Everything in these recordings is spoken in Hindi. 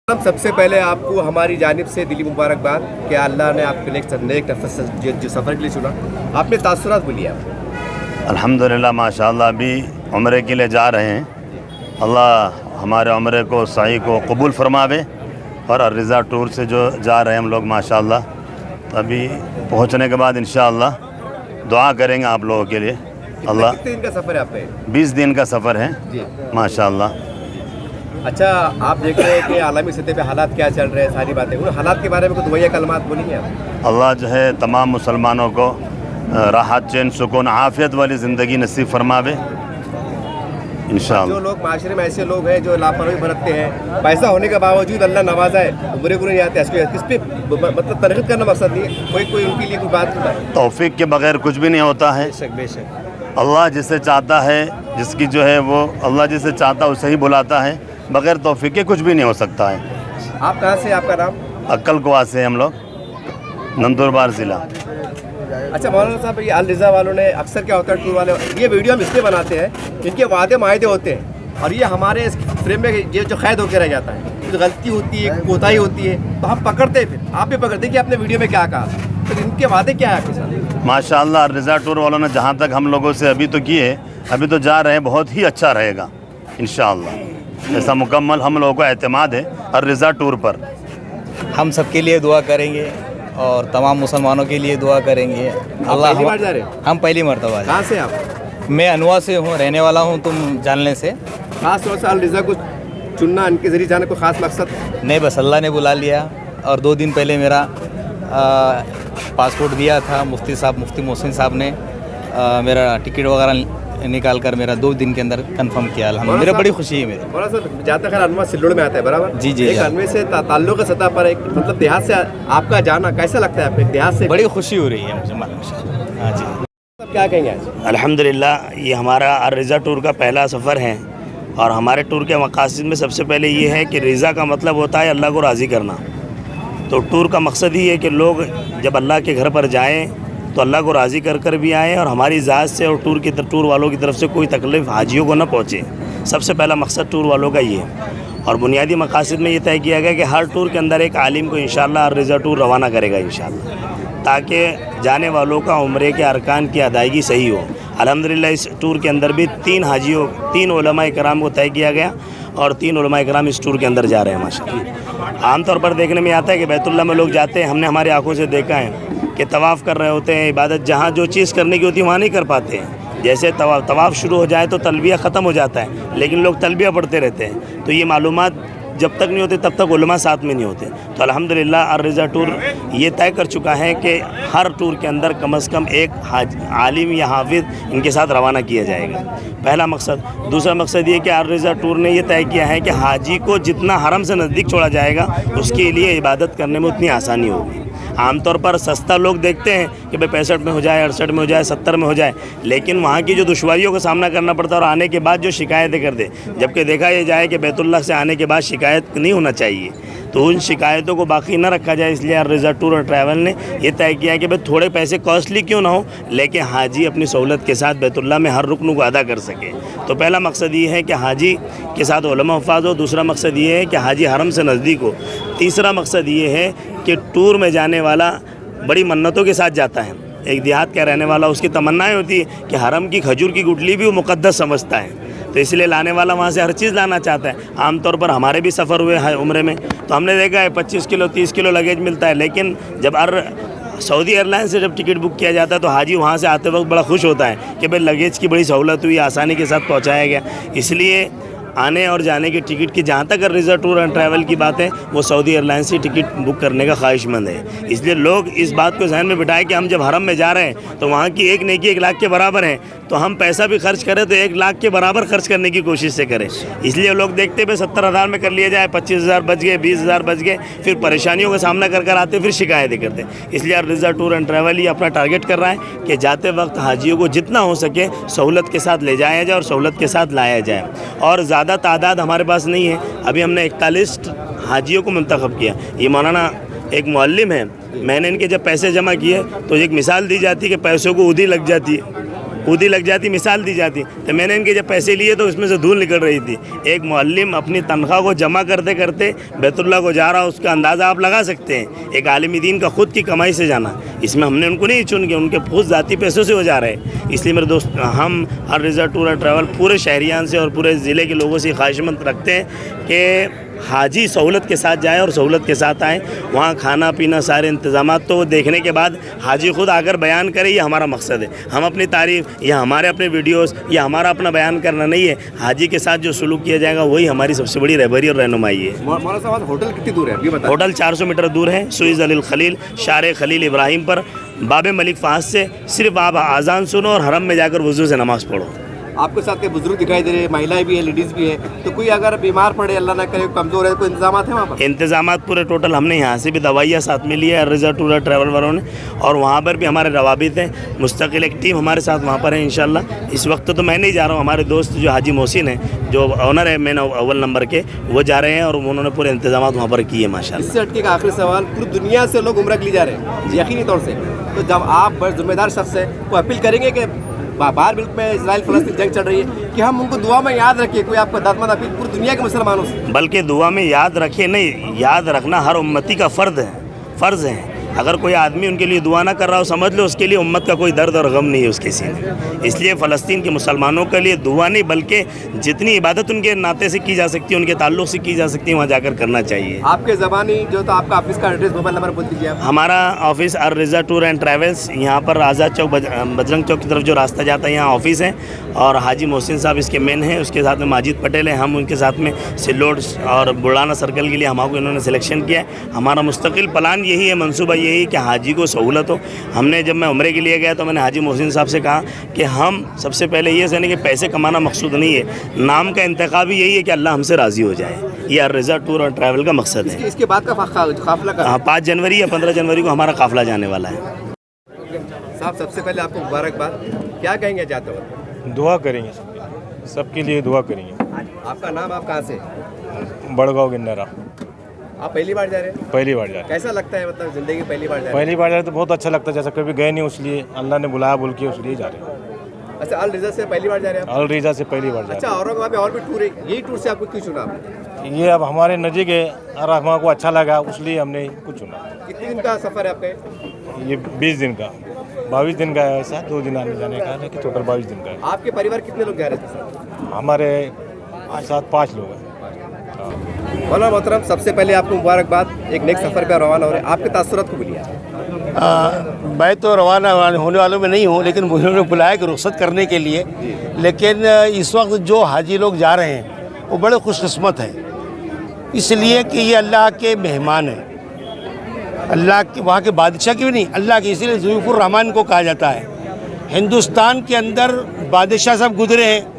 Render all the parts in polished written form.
सबसे पहले आपको हमारी जानिब से दिली मुबारकबाद कि अल्लाह ने आपके लिए जो सफ़र के लिए चुना। आपने तासुरात बोलिए आप। अल्हम्दुलिल्लाह माशाअल्लाह अभी उम्रे के लिए जा रहे हैं। अल्लाह हमारे उम्रे को सही को कबूल फरमावे। और रिज़ा टूर से जो जा रहे हैं हम लोग माशाअल्लाह, तो अभी पहुँचने के बाद इंशाअल्लाह दुआ करेंगे आप लोगों के लिए। अल्लाह कितने दिन का सफ़र है आपका? 20 दिन का सफ़र है जी माशाअल्लाह। अच्छा, आप देख रहे हैं कि आलमी सतह पे हालात क्या चल रहे हैं, सारी बातें उन हालात के बारे में कुछ दुआया कलमात बोलेंगे आप? अल्लाह जो है तमाम मुसलमानों को राहत, चैन, सुकून, आफ़ियत वाली ज़िंदगी नसीब फरमावे इंशाअल्लाह। जो लोग माशरे में ऐसे लोग हैं जो लापरवाही बरतते हैं, पैसा होने के बावजूद अल्लाह नवाजा है, बुरे गुरे नहीं आते, इस पर मतलब तरगीब करना मकसद नहीं है, कोई उनके लिए कोई बात नहीं। तौफीक के बगैर कुछ भी नहीं होता है। बेशक अल्लाह जिसे चाहता है, जिसकी जो है वो अल्लाह जिसे चाहता है उसे ही बुलाता है। बगैर तौफीक के कुछ भी नहीं हो सकता है। आप कहाँ से, आपका नाम? अक्कल कुआ से हम लोग, नंदुरबार ज़िला। अच्छा मौलाना साहब, ये अल रिज़ा वालों ने अक्सर क्या होता है, टूर वाले ये वीडियो हम इसलिए बनाते हैं, इनके वादे मायदे होते हैं और ये हमारे इस फ्रेम में ये जो कैद होकर रह जाता है, कुछ गलती होती है, कोताही होती है, तो हम पकड़ते हैं, फिर आप भी पकड़ते हैं कि आपने वीडियो में क्या कहा, तो इनके वादे क्या है आपके साथ? माशाअल्लाह रिज़ा टूर वालों ने जहाँ तक हम लोगों से अभी तो किए, अभी तो जा रहे हैं, बहुत ही अच्छा रहेगा इंशाअल्लाह। ऐसा मुकम्मल हम लोगों को एतमाद है और रिज़ा टूर पर। हम सबके लिए दुआ करेंगे और तमाम मुसलमानों के लिए दुआ करेंगे। अल्लाह हम पहली मरतबा। कहाँ से आप? मैं अनुआ से हूँ, रहने वाला हूँ तुम जानने से। खास तौर से अल रिज़ा को चुनना, इनके ज़रिए जाने को खास मकसद नहीं, बस अल्लाह ने बुला लिया। और 2 दिन पहले मेरा पासपोर्ट दिया था मुफ्ती मोहसिन साहब ने मेरा टिकट वगैरह निकाल कर मेरा 2 दिन के अंदर कंफर्म किया। मेरा बड़ी खुशी है मेरी। बड़ा सर जाता खैर अनवा सिल्लोड़ में आता है, बराबर? जी जी। एक अनवे से ताल्लुक़ की सतह पर एक मतलब देहात से आपका जाना कैसा लगता है? आपके देहात से बड़ी खुशी हो रही है मुझे मालूम। हाँ जी। क्या कहेंगे आज? अल्हम्दुलिल्लाह ये हमारा रिज़ा टूर का पहला सफ़र है और हमारे टूर के मकासद में सबसे पहले ये है कि रिज़ा का मतलब होता है अल्लाह को राज़ी करना। तो टूर का मकसद ही है कि लोग जब अल्लाह के घर पर जाएँ तो अल्लाह को राज़ी कर भी आएँ और हमारी ज़ात से और टूर वालों की तरफ से कोई तकलीफ़ हाजियों को न पहुँचे। सबसे पहला मकसद टूर वालों का ये है। और बुनियादी मकासद में ये तय किया गया कि हर टूर के अंदर एक आलिम को इंशाअल्लाह रिज़ा टूर रवाना करेगा इंशाअल्लाह, ताकि जाने वालों का उम्रे के अरकान की अदायगी सही हो। अल्हम्दुलिल्लाह इस टूर के अंदर भी 3 उलमा इकराम को तय किया गया और 3 उलमा इकराम इस टूर के अंदर जा रहे हैं माशाअल्लाह। आमतौर पर देखने में आता है कि बैतुल्लाह में लोग जाते हैं, हमने हमारी आंखों से देखा है कि तवाफ़ कर रहे होते हैं, इबादत जहाँ जो चीज़ करने की होती है वहाँ नहीं कर पाते हैं। जैसे तवाफ़ शुरू हो जाए तो तलबिया ख़त्म हो जाता है, लेकिन लोग तलबिया पढ़ते रहते हैं। तो ये मालूमात जब तक नहीं होते तब तक उलमा साथ में नहीं होते। तो अल्हम्दुलिल्लाह रिज़ा टूर ये तय कर चुका है कि हर टूर के अंदर कम से कम एक आलिम या हाफिज़ इनके साथ रवाना किया जाएगा, पहला मकसद। दूसरा मकसद ये कि रिज़ा टूर ने यह तय किया है कि हाजी को जितना हरम से नज़दीक छोड़ा जाएगा उसके लिए इबादत करने में उतनी आसानी होगी। आमतौर पर सस्ता लोग देखते हैं कि भाई 65 में हो जाए, 68 में हो जाए, 70 में हो जाए, लेकिन वहाँ की जो दुश्वारियों का सामना करना पड़ता है और आने के बाद जो शिकायतें कर दे, जबकि देखा यह जाए कि बैतुल्लाह से आने के बाद शिकायत नहीं होना चाहिए, तो उन शिकायतों को बाकी ना रखा जाए। इसलिए रिज़ा टूर और ट्रैवल ने यह तय किया कि भाई थोड़े पैसे कॉस्टली क्यों ना हो, लेकिन हाजी अपनी सहूलत के साथ बैतुल्लाह में हर रुकन को अदा कर सके। तो पहला मकसद ये है कि हाजी के साथ उलमा हुफ़ाज़ हो। दूसरा मकसद ये है कि हाजी हरम से नज़दीक हो। तीसरा मकसद ये है कि टूर में जाने वाला बड़ी मन्नतों के साथ जाता है। एक देहात का रहने वाला, उसकी तमन्नाएँ होती है कि हरम की खजूर की गुठली भी वो मुक़द्दस समझता है, तो इसलिए लाने वाला वहाँ से हर चीज़ लाना चाहता है। आमतौर पर हमारे भी सफ़र हुए हैं उम्रे में, तो हमने देखा है 25 किलो 30 किलो लगेज मिलता है, लेकिन जब सऊदी एयरलाइन से जब टिकट बुक किया जाता है तो हाजी वहाँ से आते वक्त बड़ा खुश होता है कि भाई लगेज की बड़ी सहूलत हुई, आसानी के साथ पहुँचाया गया। इसलिए आने और जाने की टिकट की जहाँ तक रिज़ा टूर एंड ट्रैवल की बात है, वो सऊदी एयरलाइन से टिकट बुक करने का ख्वाहिशमंद है। इसलिए लोग इस बात को जहन में बिठाएं कि हम जब हरम में जा रहे हैं तो वहाँ की एक नेकी 1 लाख के बराबर है, तो हम पैसा भी खर्च करें तो 1 लाख के बराबर खर्च करने की कोशिश से करें। इसलिए लोग देखते हुए 70,000 में कर लिया जाए, 25,000 बच गए, 20,000 बच गए, फिर परेशानियों का सामना कर आते, फिर शिकायतें करते। इसलिए रिज़ा टूर एंड ट्रैवल ही अपना टारगेट कर रहा है कि जाते वक्त हाजियों को जितना हो सके सहूलत के साथ ले जाया जाए और सहूलत के साथ लाया जाए। और ज़्यादा तादाद हमारे पास नहीं है, अभी हमने 41 हाजियों को मुंतखब किया। ये मौलाना एक मुअल्लिम है, मैंने इनके जब पैसे जमा किए तो एक मिसाल दी जाती है कि पैसों को उदी लग जाती है। ऊदी लग जाती, मिसाल दी जाती। तो मैंने इनके जब पैसे लिए तो उसमें से धूल निकल रही थी। एक मुअल्लिम अपनी तनख्वाह को जमा करते करते बैतुल्लाह को जा रहा, उसका अंदाज़ा आप लगा सकते हैं। एक आलिम दीन का खुद की कमाई से जाना, इसमें हमने उनको नहीं चुन के, उनके खुद ज़ाती पैसों से हो जा रहे हैं। इसलिए मेरे दोस्त, हम अल रिज़ा टूर एंड ट्रैवल पूरे शहरियान से और पूरे ज़िले के लोगों से ख्वाहिशमंद रखते हैं कि हाजी सहूलत के साथ जाएँ और सहूलत के साथ आएँ। वहाँ खाना पीना सारे इंतज़ाम तो देखने के बाद हाजी खुद आकर बयान करे, ये हमारा मकसद है। हम अपनी तारीफ़ या हमारे अपने वीडियोस या हमारा अपना बयान करना नहीं है, हाजी के साथ जो सलूक किया जाएगा वही हमारी सबसे बड़ी रहबरी और रहनुमाई है। मौलाना साहब, होटल कितनी दूर है, होटल 400 मीटर दूर है, सुइज़ अल खलील, शारे खलील इब्राहिम पर, बाब मलिक फ़ास से। सिर्फ आप आज़ान सुनो और हरम में जाकर वज़ू से नमाज़ पढ़ो। आपके साथ के बुजुर्ग दिखाई दे रहे हैं, महिलाएं भी हैं, लेडीज़ भी हैं, तो कोई अगर बीमार पड़े, अल्लाह ना करे, कमज़ोर है, कोई इंतजाम है वहाँ पर? इंतजाम पूरे टोटल हमने यहाँ से भी दवाइयाँ साथ में ली है रिज़ा टूर एंड ट्रैवल वालों ने, और वहाँ पर भी हमारे रवाबित हैं, मुस्तकिल एक टीम हमारे साथ वहाँ पर है इंशाल्लाह। इस वक्त तो मैं नहीं जा रहा हूँ, हमारे दोस्त जो हाजी मोहसिन है, जो ऑनर है मेन अव्वल नंबर के, वो जा रहे हैं और उन्होंने पूरे इंतजाम वहाँ पर किए माशाल्लाह। इससे हटके एक आखिरी सवाल, पूरी दुनिया से लोग उम्रा के लिए जा रहे हैं यकीनी तौर से, तो जब आप बड़े जिम्मेदार शख्स हैं, वो अपील करेंगे कि बाहर मुल्क में इजराइल फ़लस्तीन जंग चल रही है, कि हम उनको दुआ में याद रखें, कोई आपका दादमंद अपील पूरी दुनिया के मुसलमानों से? बल्कि दुआ में याद रखे नहीं, याद रखना हर उम्मती का फ़र्ज़ है। अगर कोई आदमी उनके लिए दुआ ना कर रहा हो, समझ लो उसके लिए उम्मत का कोई दर्द और गम नहीं है उसके सीने। इसलिए फ़लस्तीन के मुसलमानों के लिए दुआ नहीं, बल्कि जितनी इबादत उनके नाते से की जा सकती है, उनके ताल्लुक़ से की जा सकती है, वहाँ जाकर करना चाहिए। आपके ज़बानी जो तो आपका ऑफिस का एड्रेस, मोबाइल नंबर बोल दीजिए आप। हमारा office Al Riza tour and travels, यहाँ पर आज़ाद चौक बजरंग चौक की तरफ जो रास्ता जाता है, यहाँ ऑफिस है, और हाजी मोहसिन साहब इसके मेन हैं, उसके साथ में माजिद पटेल हैं, हम उनके साथ में सिल्लोड और बुढ़ाना सर्कल के लिए हमको इन्होंने सिलेक्शन किया है। हमारा मुस्तकिल प्लान यही है, मंसूबा यही कि हाजी को सहूलत हो। हमने जब मैं उम्रे के लिए गया तो मैंने हाजी मोहसिन साहब से कहा कि हम सबसे पहले ये समझें कि पैसे कमाना मकसूद नहीं है, नाम का इंतखाब यही है कि अल्लाह हमसे राज़ी हो जाए। ये अल रिज़ा टूर और ट्रैवल का मकसद है। इसके बाद का काफिला का? हाँ, 5 जनवरी या 15 जनवरी को हमारा काफिला जाने वाला है। साहब, सबसे पहले आपको मुबारकबाद, क्या कहेंगे जाते हो? दुआ करेंगे, सबके लिए दुआ करेंगे। आपका नाम, आप कहाँ से? बड़गांव गिन्नरा। आप पहली बार जा रहे हैं? पहली बार जा रहे हैं। कैसा लगता है, मतलब ज़िंदगी पहली बार जा रहे हैं? पहली बार जा रहे तो बहुत अच्छा लगता है, जैसा कभी गए नहीं, इसलिए अल्लाह ने बुलाया बोल के उसलिए जा रहे हैं। अच्छा, अल रिज़ा से पहली बार जा रहे हैं आप? अल रिज़ा से पहली बार जा अच्छा, रहे औरंगाबाद में और भी टूर है, यही टूर से आपको क्यों चुना आपने? हैं। ये अब हमारे नज़दीक है और हमारे को अच्छा लगा, इसलिए हमने कुछ चुना। कितने दिन का सफ़र है आपका? ये 20 दिन का, 22 दिन का है, ऐसा 2 दिन आने जाने का है, टोटल 22 दिन का है। आपके परिवार कितने लोग जा रहे थे? हमारे साथ 5 लोग हैं। मौलाना मोहतरम, सबसे पहले आपको मुबारकबाद, एक नेक सफ़र का रवाना हो रहे हैं, आपके तासुरात को बोलिए। मैं तो रवाना होने वालों में नहीं हूँ, लेकिन मुझे उन्होंने बुलाया कि रुख्सत करने के लिए। लेकिन इस वक्त जो हाजी लोग जा रहे हैं वो बड़े खुशकिस्मत हैं, इसलिए कि ये अल्लाह के मेहमान हैं, अल्लाह के वहाँ के बादशाह की भी नहीं, अल्लाह के, इसीलिए ज़ुल्फ़ुर रहमान को कहा जाता है। हिंदुस्तान के अंदर बादशाह सब गुजरे हैं,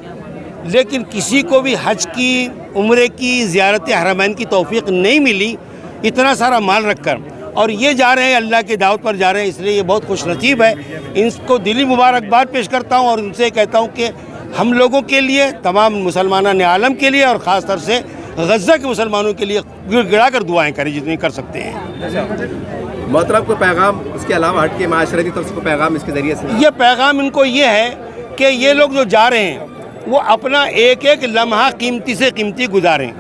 लेकिन किसी को भी हज की, उम्रे की, ज़ियारत हरमैन की तौफ़ीक़ नहीं मिली, इतना सारा माल रखकर, और ये जा रहे हैं, अल्लाह के दावत पर जा रहे हैं, इसलिए ये बहुत खुशनसीब है। इनको दिली मुबारकबाद पेश करता हूँ और उनसे कहता हूँ कि हम लोगों के लिए, तमाम मुसलमान आलम के लिए और ख़ास तौर से गज़ा के मुसलमानों के लिए गिड़ा कर दुआएँ करें जितनी कर सकते हैं। मोहतरम को पैगाम, इसके अलावा हट के माशरती तरफ से पैगाम इसके ज़रिए से? ये पैगाम इनको ये है कि ये लोग जो जा रहे हैं वो अपना एक एक लम्हा कीमती से कीमती गुजारें।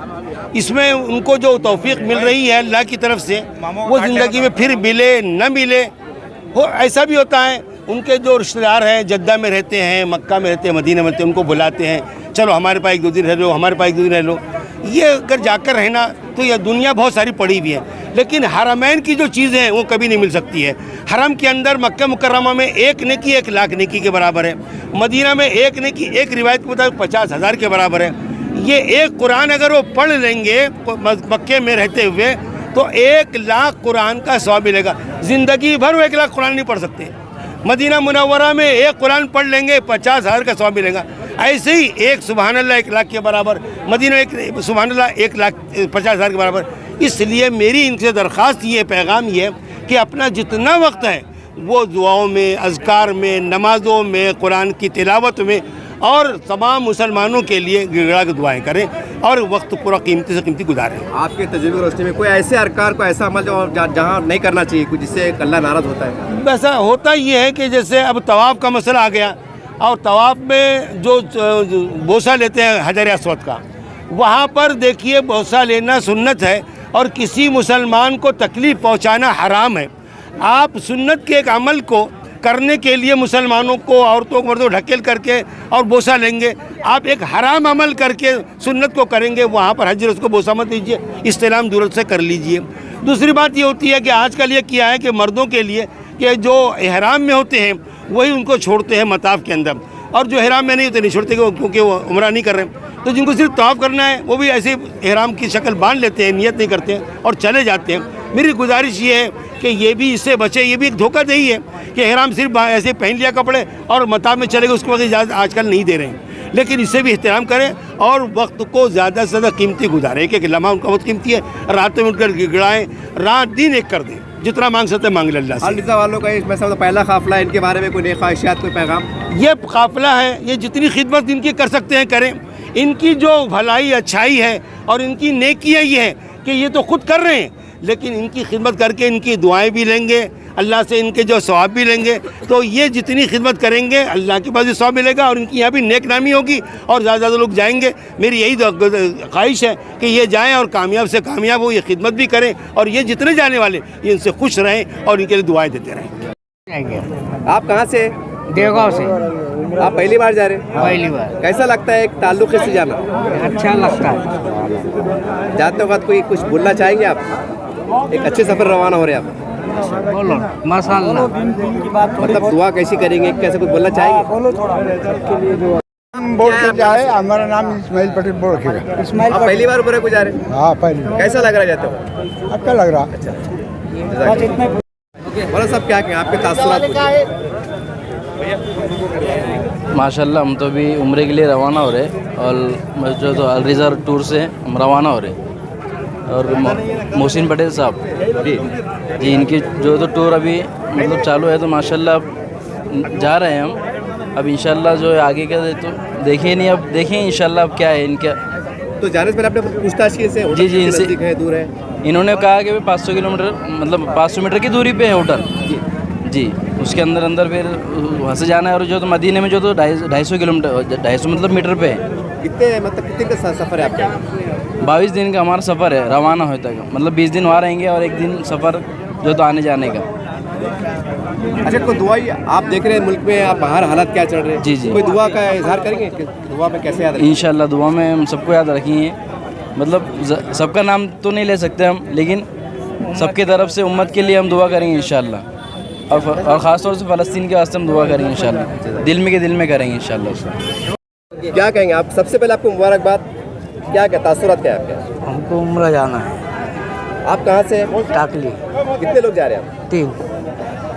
इसमें उनको जो तौफीक मिल रही है अल्लाह की तरफ से, वो ज़िंदगी में फिर मिले न मिले हो, ऐसा भी होता है। उनके जो रिश्तेदार हैं, जद्दा में रहते हैं, मक्का में रहते हैं, मदीना में रहते हैं, उनको बुलाते हैं, चलो हमारे पास 1-2 दिन रह लो, हमारे पास 1-2 दिन रह लो। ये अगर जाकर रहना तो यह दुनिया बहुत सारी पड़ी हुई है, लेकिन हरमैन की जो चीज़ें हैं वो कभी नहीं मिल सकती है। हरम के अंदर मक्का मुकर्रमा में 1 नेकी 1 लाख नेकी के बराबर है, मदीना में 1 नेकी, एक रिवायत के मुताबिक 50,000 के बराबर है। ये एक कुरान अगर वो पढ़ लेंगे मक्के में रहते हुए तो 1 लाख कुरान का सवाब मिलेगा। ज़िंदगी भर वो 1 लाख कुरान नहीं पढ़ सकते। मदीना मुनव्वरा में 1 कुरान पढ़ लेंगे 50,000 का सवाब मिलेगा। ऐसे ही एक सुबहान अल्लाह 1 लाख के बराबर, मदीना एक सुबहान अल्लाह 1,50,000 के बराबर। इसलिए मेरी इनसे दरख्वास्त ये, पैगाम ये कि अपना जितना वक्त है वो दुआओं में, अज़कार में, नमाज़ों में, कुरान की तिलावत में और तमाम मुसलमानों के लिए गिड़गड़ा के दुआएँ करें और वक्त पूरा कीमती से कीमती गुजारें। आपके तजुर्बे रोशनी में कोई ऐसे अरकार को ऐसा अमल जो जहाँ नहीं करना चाहिए, कुछ जिससे अल्लाह नाराज़ होता है? वैसा होता ये है कि जैसे अब तवाफ़ का मसला आ गया, और तवाफ में जो बोसा लेते हैं हजर अस्वद का, वहाँ पर देखिए बोसा लेना सुन्नत है और किसी मुसलमान को तकलीफ़ पहुँचाना हराम है। आप सुन्नत के एक अमल को करने के लिए मुसलमानों को, औरतों को मर्दों ढकेल करके और बोसा लेंगे, आप एक हराम अमल करके सुन्नत को करेंगे, वहाँ पर हजर उसको बोसा मत दीजिए, इस्तेलाम दूर से कर लीजिए। दूसरी बात ये होती है कि आजकल ये किया है कि मर्दों के लिए कि जो एहराम में होते हैं वही उनको छोड़ते हैं मताफ के अंदर, और जो एहराम में नहीं होते नहीं छोड़ते क्योंकि वो उम्रा नहीं कर रहे हैं। तो जिनको सिर्फ तवाफ़ करना है वो भी ऐसे एहराम की शक्ल बांध लेते हैं, नियत नहीं करते हैं और चले जाते हैं। मेरी गुजारिश ये है कि ये भी इससे बचे। ये भी एक धोखाधड़ी है कि एहराम सिर्फ ऐसे पहन लिया कपड़े और मताफ में चले गए, उसको इजाज़त आजकल नहीं दे रहे हैं। लेकिन इससे भी एहतराम करें और वक्त को ज़्यादा से ज़्यादा कीमती गुजारें। एक लम्हा उनका बहुत कीमती है, रातों में उठकर गिड़ाएँ, रात दिन एक कर दें, जितना मांग सकते हैं मांग ले अल्लाह से। अल रिज़ा वालों का इसमें सब पहला काफ़िला है, इनके बारे में कोई नई ख्वाहिशात, कोई पैगाम? ये काफ़िला है, ये जितनी खिदमत इनकी कर सकते हैं करें। इनकी जो भलाई अच्छाई है और इनकी नेकी है ये है कि ये तो खुद कर रहे हैं, लेकिन इनकी खिदमत करके इनकी दुआएं भी लेंगे, अल्लाह से इनके जो सवाब भी लेंगे। तो ये जितनी खिदमत करेंगे अल्लाह के पास भी सवाब मिलेगा और इनकी यहाँ भी नेक नामी होगी और ज़्यादा लोग जाएंगे। मेरी यही ख्वाहिश है कि ये जाएं और कामयाब से कामयाब हो, ये खिदमत भी करें और ये जितने जाने वाले ये इनसे खुश रहें और इनके लिए दुआएं देते रहें। आप कहाँ से? देवगांव से। आप पहली बार जा रहे हैं? पहली बार। कैसा लगता है एक ताल्लुक़ से जाना? अच्छा लगता है। जाते वक्त कोई कुछ बोलना चाहेंगे आप? एक अच्छे सफ़र रवाना हो रहे हैं आप, बोलो माशाअल्लाह। मतलब दुआ कैसी करेंगे, कैसे कुछ बोलना चाहेंगे? बोल के जाए। हमारा नाम इस्माइल पटेल बोल के। आप पहली बार ऊपर गुजारे? हाँ पहली। कैसा लग रहा है जाते हो? अच्छा लग रहा। बोलो सब क्या कहें आपके तासुरात? माशाल्लाह हम तो अभी उम्रे के लिए रवाना हो रहे और जो तो अल रिज़ा टूर से हम रवाना हो रहे और मोहसिन पटेल साहब जी इनकी जो तो टूर अभी मतलब चालू है, तो माशाल्लाह जा रहे हैं हम। अब इंशाल्लाह जो है आगे का तो देखें नहीं, अब देखें इंशाल्लाह अब क्या है इनका। तो जाने से पहले आपने पूछताछ की इनसे? जी इनसे नज़दीक है, दूर है? इन्होंने कहा कि 500 किलोमीटर मतलब 500 मीटर की दूरी पे है होटल जी। उसके अंदर फिर वहाँ से जाना है और जो तो मदीने में जो तो 250 किलोमीटर 250 मतलब मीटर पे है। कितने का सफ़र है आपका? 22 दिन का हमारा सफ़र है रवाना होता है, मतलब 20 दिन वहाँ रहेंगे और 1 दिन सफ़र जो तो आने जाने का। अच्छा, कोई दुआ आप देख रहे हैं मुल्क में, आप बाहर हालात क्या चल रहे हैं? जी कोई दुआ का इजहार करेंगे? दुआ में कैसे याद रखेंगे? इंशाल्लाह दुआ में हम सबको याद रखेंगे। मतलब सबका नाम तो नहीं ले सकते हम, लेकिन सबके तरफ से उम्मत के लिए हम दुआ करेंगे इंशाल्लाह। और ख़ास तौर से फ़लस्तीन के वास्ते हम दुआ करेंगे इंशाल्लाह, दिल में करेंगे इंशाल्लाह। क्या कहेंगे आप? सबसे पहले आपको मुबारकबाद। क्या तासुरात क्या है आपके? हमको उम्रा जाना है। आप कहाँ से? टाकली। कितने लोग जा रहे हैं आप? 3।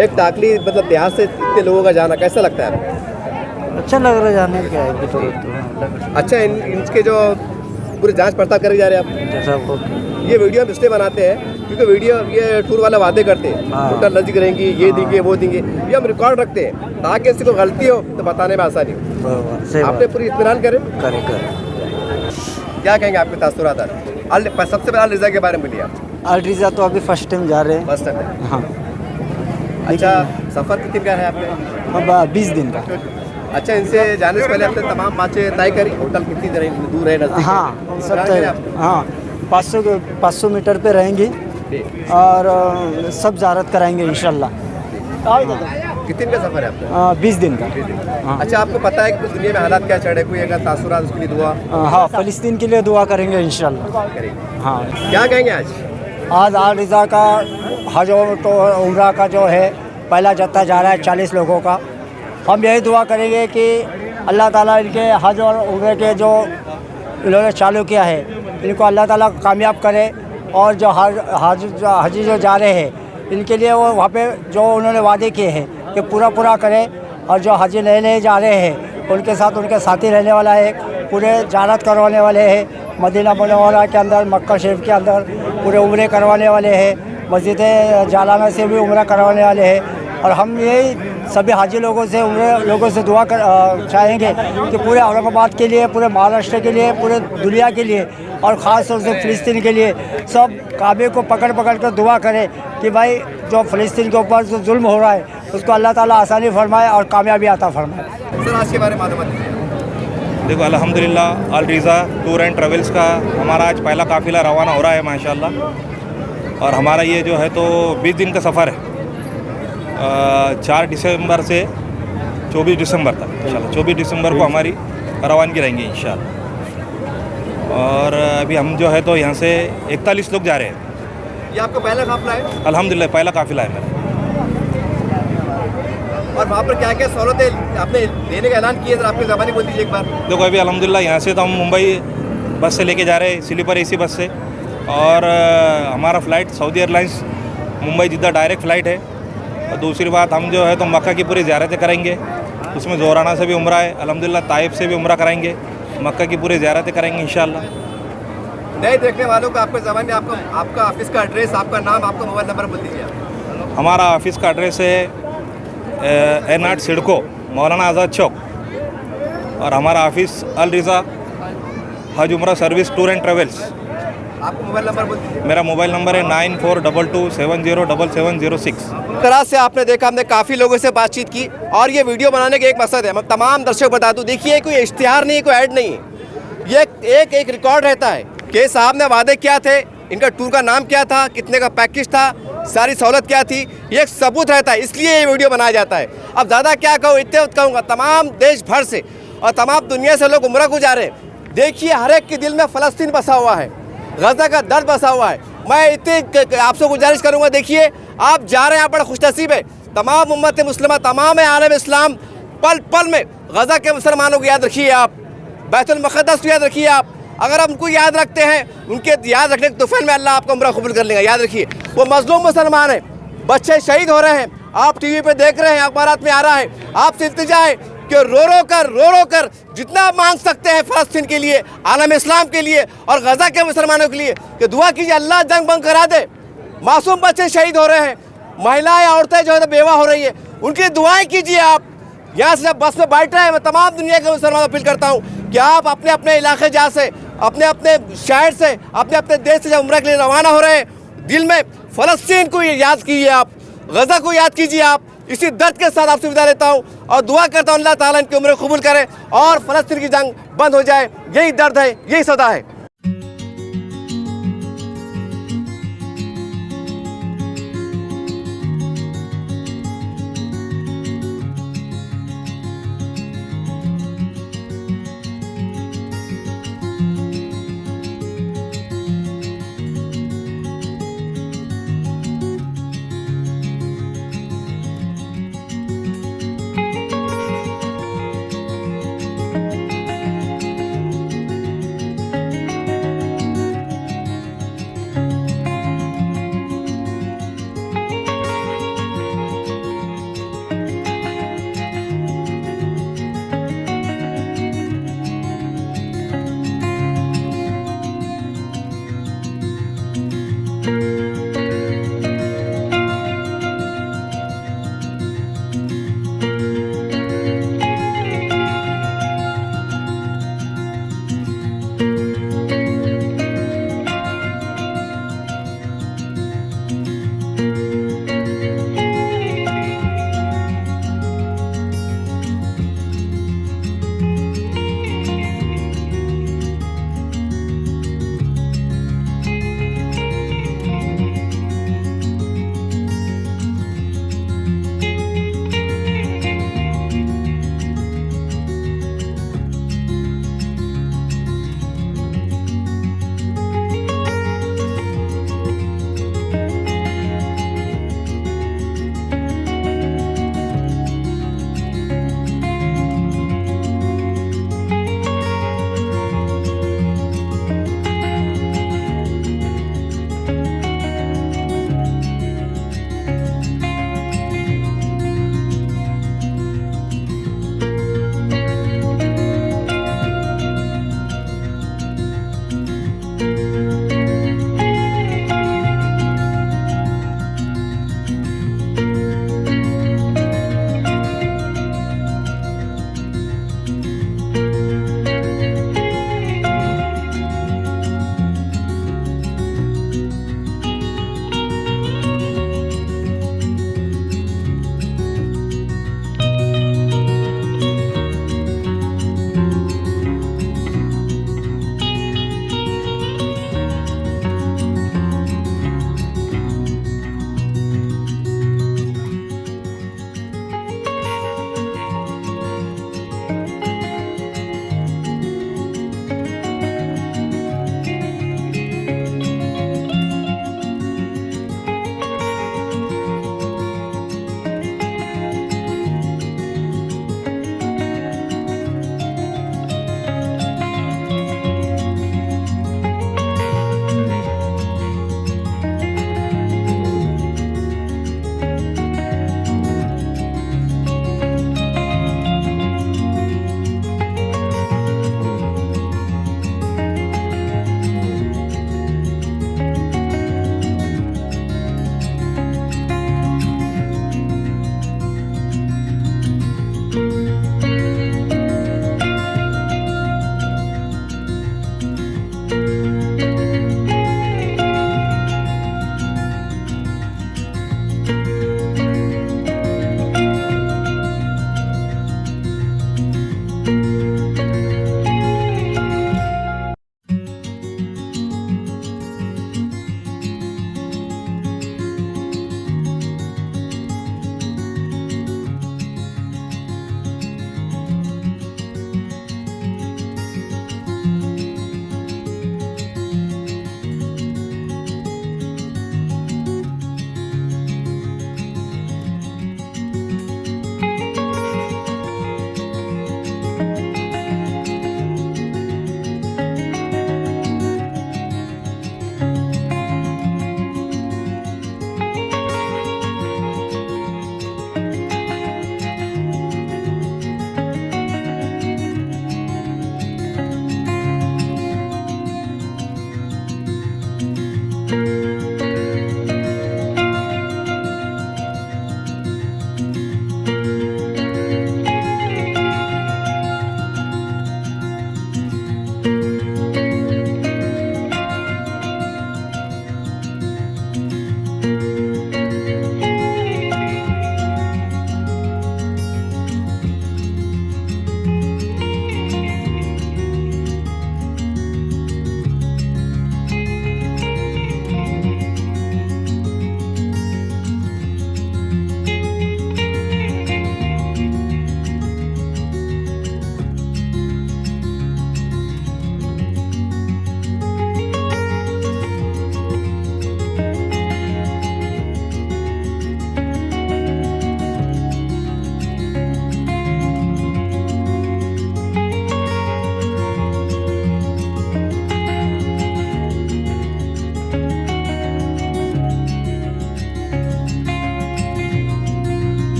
एक टाकली मतलब देहात से इतने लोगों का जाना कैसा लगता है आपको? अच्छा लग रहा है जाने क्या है तो। अच्छा, इनके जो पूरी जांच पड़ताल कर जा रहे हैं आप? ये वीडियो हम इसलिए बनाते हैं क्योंकि वीडियो ये टूर वाले वादे करते हैं, होटल नजदीक रहेंगे, ये देंगे वो देंगे, ये हम रिकॉर्ड रखते हैं ताकि इससे कोई गलती हो तो बताने में आसानी हो। आपने पूरी इत्मीनान करें। क्या कहेंगे आपके तासुरात? सबसे पहले अल रिज़ा के बारे में बोलिए आप। अल रिज़ा तो अभी फर्स्ट टाइम जा रहे हैं। First time? हाँ। अच्छा, सफ़र कितने का है आपने? अब 20 दिन का। अच्छा, इनसे जाने से पहले आपने तमाम बातें तय करी? होटल कितनी दूर है, नज़दीक? हाँ सब तय। हाँ 500 मीटर पे रहेंगी और सब ज़ारत कराएंगे इंशाल्लाह। कितने का सफ़र है आपका? 20 दिन का। हाँ। अच्छा, आपको पता है कि दुनिया में हालात क्या चल रहे, कोई अगर तासुरात उसके लिए दुआ? हाँ फ़लस्तीन के लिए दुआ करेंगे इंशाल्लाह। हाँ। क्या कहेंगे आज अल रिज़ा का हज तो उम्रा का जो है पहला जत्था जा रहा है 40 लोगों का। हम यही दुआ करेंगे कि अल्लाह ताला इनके हज और उम्रे के जो इन्होंने चालू किया है इनको अल्लाह ताला कामयाब करे और जो हाजी जो जा रहे हैं इनके लिए वो वहाँ पे जो उन्होंने वादे किए हैं कि पूरा करें। और जो हाजी नए जा रहे हैं उनके साथ उनके साथी रहने वाला है, पूरे ज़ियारत करवाने वाले हैं मदीना मुनव्वरा के अंदर, मक्का शरीफ के अंदर पूरे उम्रे करवाने वाले हैं, मस्जिद जालाना से भी उम्रा करवाने वाले हैं। और हम यही सभी हाजी लोगों से उम्रे लोगों से दुआ चाहेंगे कि पूरे औरंगाबाद के लिए, पूरे महाराष्ट्र के लिए, पूरे दुनिया के लिए और ख़ास तौर से फ़लस्तीन के लिए सब काबे को पकड़ कर दुआ करें कि भाई जो फ़लस्तीन के ऊपर जो जुल्म हो रहा है उसको अल्लाह ताला आसानी फरमाए और कामयाबी अता फरमाए। सर आज के बारे में मालूमात दीजिए। देखो अल्हम्दुलिल्लाह अल रिज़ा टूर एंड ट्रेवल्स का हमारा आज पहला काफ़िला रवाना हो रहा है माशाल्लाह। और हमारा ये जो है तो 20 दिन का सफ़र है, 4 दिसंबर से 24 दिसंबर तक इंशाल्लाह। 24 दिसंबर को हमारी रवानगी रहेंगी इंशाल्लाह। और अभी हम जो है तो यहाँ से 41 लोग जा रहे हैं। ये आपका पहला काफिला है अल्हम्दुलिल्लाह पहला काफ़िला है मेरा। और वहाँ पर क्या क्या सहूलतें आपने देने का ऐलान किया, आपकी ज़बानी बोल दीजिए एक बार। देखो अभी अल्हम्दुलिल्लाह यहाँ से तो हम मुंबई बस से लेके जा रहे हैं, स्लीपर एसी बस से। और हमारा फ़्लाइट सऊदी एयरलाइंस मुंबई जिद्दा डायरेक्ट फ़्लाइट है। और दूसरी बात हम जो है तो मक्का की पूरी ज़ियारतें करेंगे, उसमें ज़ोराना से भी उम्रा है, अल्हम्दुलिल्लाह ताइफ से भी उम्रा कराएंगे, मक्का की पूरी ज़ियारतें करेंगे इंशाल्लाह। नए देखने वालों को आपके ज़बान में आपका ऑफिस का एड्रेस, आपका नाम, आपका मोबाइल नंबर बोल दीजिए आप। हमारा ऑफिस का एड्रेस है N8 सिडको मौलाना आज़ाद चौक। और हमारा ऑफिस अल रिज़ा हज उम्रा सर्विस टूर एंड ट्रेवल्स। आपका मोबाइल नंबर बोल दीजिए। मेरा मोबाइल नंबर है 9422707706। तरह से आपने देखा, हमने काफ़ी लोगों से बातचीत की और ये वीडियो बनाने का एक मकसद है, मैं तमाम दर्शक बता दूं, देखिए कोई इश्तिहार नहीं है, कोई ऐड नहीं है, ये एक रिकॉर्ड रहता है कि साहब ने वादे क्या थे, इनका टूर का नाम क्या था, कितने का पैकेज था, सारी सहूलत क्या थी, ये एक सबूत रहता है, इसलिए ये वीडियो बनाया जाता है। अब ज़्यादा क्या कहूँ, इतने कहूँगा, तमाम देश भर से और तमाम दुनिया से लोग उम्रा को जा रहे हैं। देखिए हर एक के दिल में फ़लस्तीन बसा हुआ है, गज़ा का दर्द बसा हुआ है। मैं इतनी आपसे गुजारिश करूँगा, देखिए आप जा रहे हैं, आप बड़ा खुशनसीब है। तमाम उम्मत मुस्लिमा, तमाम आलम इस्लाम पल पल में गज़ा के मुसलमानों को याद रखिए, आप बैतुल मुक़द्दस को याद रखिए। आप अगर हम उनको याद रखते हैं, उनके याद रखने के तोफ़ैल में अल्लाह आपका उम्रा कबूल कर लेगा। याद रखिए वो मज़लूम मुसलमान है, बच्चे शहीद हो रहे हैं, आप टीवी पे देख रहे हैं, अखबारात में आ रहा है। आपसे इल्तिजा है कि रो रो कर जितना आप मांग सकते हैं फ़लस्तीन के लिए, आलम इस्लाम के लिए और गज़ा के मुसलमानों के लिए, कि दुआ कीजिए अल्लाह जंग बंद करा दे। मासूम बच्चे शहीद हो रहे हैं, महिलाएं औरतें जो है बेवा हो रही है, उनकी दुआएं कीजिए। आप यहाँ से बस में बैठ रहे हैं, मैं तमाम दुनिया के मुसलमानों अपील करता हूँ कि आप अपने अपने इलाके जा से, अपने अपने शहर से, अपने अपने देश से जब उम्रा के लिए रवाना हो रहे हैं, दिल में फ़लस्तीन को याद कीजिए, आप गज़ा को याद कीजिए। आप इसी दर्द के साथ आपसे विदा लेता हूँ और दुआ करता हूँ अल्लाह ताला इनकी उम्र कबूल करे और फ़लस्तीन की जंग बंद हो जाए। यही दर्द है, यही सदा है।